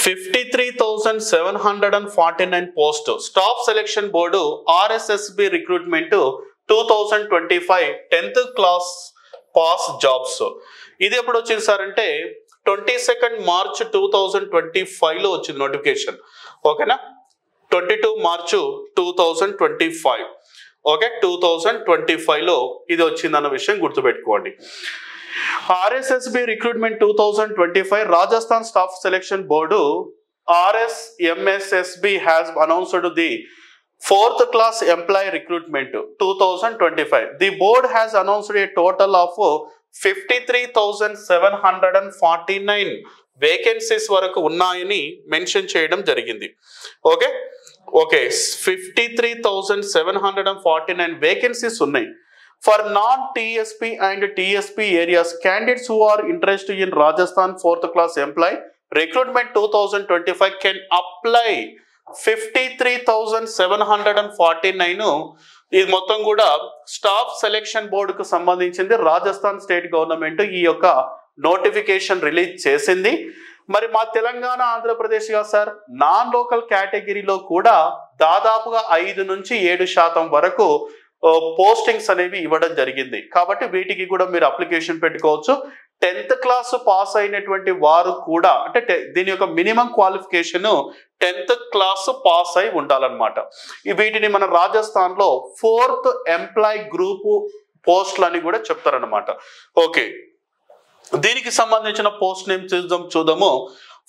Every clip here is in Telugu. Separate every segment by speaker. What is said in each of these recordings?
Speaker 1: 53,749 post staff selection board RSSB recruitment 2025 10th class pass jobs. ఇది ఎప్పుడు వచ్చింది సార్ అంటే 22 మార్చ్ 2025 లో వచ్చింది నోటిఫికేషన్. ఓకేనా, 22 మార్చు 2025. ఓకే, 2025 లో ఇది వచ్చిందన్న విషయం గుర్తుపెట్టుకోండి. RSSB recruitment 2025 Rajasthan staff selection board RSMSSB has announced the 4th class employee recruitment 2025. The board has announced a total of 53,749 vacancies వరకు ఉన్నాయని మెన్షన్ చేయడం జరిగింది. ఓకే, 53,749 వేకెన్సీస్ ఉన్నాయి. For non-TSP and TSP areas, candidates who are interested in Rajasthan 4th class employee recruitment 2025 can apply. 53,749 ఇది మొత్తం కూడా స్టాఫ్ సెలెక్షన్ బోర్డుకు సంబంధించింది. రాజస్థాన్ స్టేట్ గవర్నమెంట్ ఈ యొక్క నోటిఫికేషన్ రిలీజ్ చేసింది. మరి మా తెలంగాణ ఆంధ్రప్రదేశ్గా సార్ నాన్ లోకల్ కేటగిరీలో కూడా దాదాపుగా 5 నుంచి 7% వరకు పోస్టింగ్స్ అనేవి ఇవ్వడం జరిగింది. కాబట్టి వీటికి కూడా మీరు అప్లికేషన్ పెట్టుకోవచ్చు. 10th క్లాస్ పాస్ అయినటువంటి వారు కూడా అంటే దీని యొక్క minimum qualification 10th class pass అయి ఉండాలన్నమాట. వీటిని మన రాజస్థాన్ లో 4th ఎంప్లాయ్ గ్రూప్ పోస్టులు అని కూడా చెప్తారనమాట. ఓకే, దీనికి సంబంధించిన పోస్ట్ నేమ్ చూద్దాము.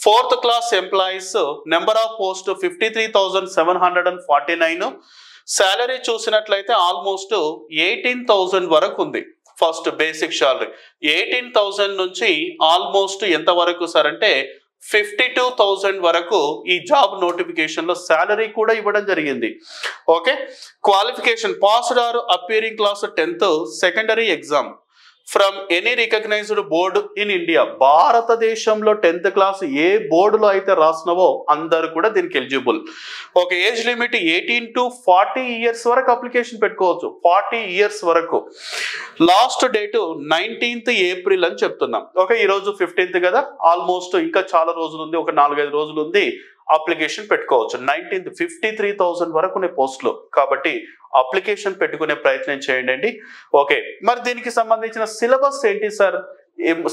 Speaker 1: 4th class employees number of post 53,749. Salary చూసినట్లయితే ఆల్మోస్ట్ 18,000 వరకు ఉంది. ఫస్ట్ బేసిక్ శాలరీ 18,000 నుంచి ఆల్మోస్ట్ ఎంత వరకు సార్ అంటే 52,000 వరకు ఈ జాబ్ నోటిఫికేషన్ లో శాలరీ కూడా ఇవ్వడం జరిగింది. Okay, qualification passed or appearing class 10th secondary exam from any recognised board in India. భారతదేశంలో 10th క్లాస్ ఏ బోర్డులో అయితే రాసినవో అందరు కూడా దీనికి eligible. Okay, age limit 18 to 40 years వరకు అప్లికేషన్ పెట్టుకోవచ్చు. 40 ఇయర్స్ వరకు. లాస్ట్ డేట్ 19th ఏప్రిల్ అని చెప్తున్నాం. ఓకే, ఈ రోజు 15th కదా, ఆల్మోస్ట్ ఇంకా చాలా రోజులు ఉంది, ఒక 4-5 రోజులు ఉంది. అప్లికేషన్ పెట్టుకోవచ్చు. 19th 53,000 వరకు ఉన్నాయి పోస్టులు. కాబట్టి అప్లికేషన్ పెట్టుకునే ప్రయత్నం చేయండి. ఓకే, మరి దీనికి సంబంధించిన సిలబస్ ఏంటి సార్?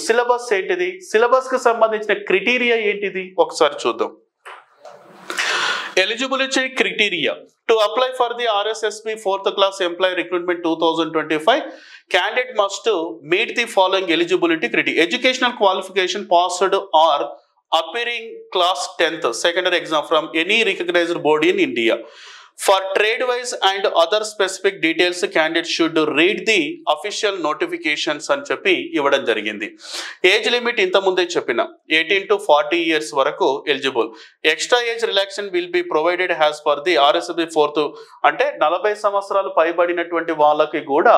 Speaker 1: సిలబస్ ఏంటిది? సిలబస్ కి సంబంధించిన క్రైటీరియా ఏంటిది ఒకసారి చూద్దాం. Eligibility criteria to apply for the RSSB 4th class employee recruitment 2025 candidate must meet the following eligibility criteria. Educational qualification passed or appearing class 10th secondary exam from any recognized body in India. For trade wise and other specific details, candidates should read the official notifications అని చెప్పి ఇవ్వడం జరిగింది. ఏజ్ లిమిట్ ఇంత ముందే చెప్పిన 18 to 40 ఇయర్స్ వరకు eligible. Extra age relaxation will be provided has for the RSSB 4th అంటే 40 సంవత్సరాలు పైబడినటువంటి వాళ్ళకి కూడా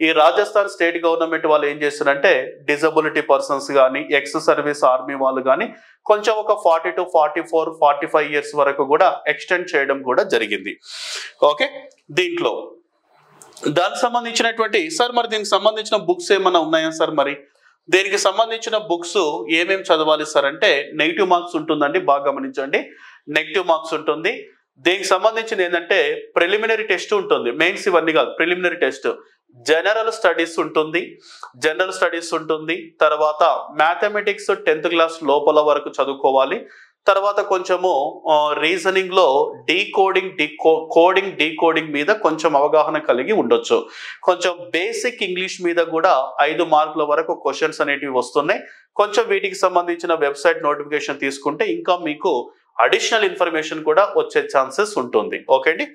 Speaker 1: ఈ రాజస్థాన్ స్టేట్ గవర్నమెంట్ వాళ్ళు ఏం చేస్తారంటే డిజబిలిటీ పర్సన్స్ కానీ ఎక్స్ సర్వీస్ ఆర్మీ వాళ్ళు కానీ కొంచెం ఒక 40 to 44, 45 ఇయర్స్ వరకు కూడా ఎక్స్టెండ్ చేయడం కూడా జరిగింది. ఓకే, దీంట్లో దానికి సంబంధించినటువంటి సార్ మరి దీనికి సంబంధించిన బుక్స్ ఏమైనా ఉన్నాయా సార్? మరి దీనికి సంబంధించిన బుక్స్ ఏమేమి చదవాలి సార్ అంటే నెగిటివ్ మార్క్స్ ఉంటుందండి, బాగా గమనించండి. నెగిటివ్ మార్క్స్ ఉంటుంది. దీనికి సంబంధించిన ఏంటంటే ప్రిలిమినరీ టెస్ట్ ఉంటుంది. మెయిన్స్ ఇవన్నీ కాదు, ప్రిలిమినరీ టెస్ట్. జనరల్ స్టడీస్ ఉంటుంది. తర్వాత మ్యాథమెటిక్స్ 10th క్లాస్ లోపల వరకు చదువుకోవాలి. తర్వాత కొంచెము రీజనింగ్ లో డీకోడింగ్ మీద కొంచెం అవగాహన కలిగి ఉండొచ్చు. కొంచెం బేసిక్ ఇంగ్లీష్ మీద కూడా 5 మార్కుల వరకు క్వశ్చన్స్ అనేటివి వస్తున్నాయి. కొంచెం వీటికి సంబంధించిన వెబ్సైట్ నోటిఫికేషన్ తీసుకుంటే ఇంకా మీకు అడిషనల్ ఇన్ఫర్మేషన్ కూడా వచ్చే ఛాన్సెస్ ఉంటుంది. ఓకే అండి.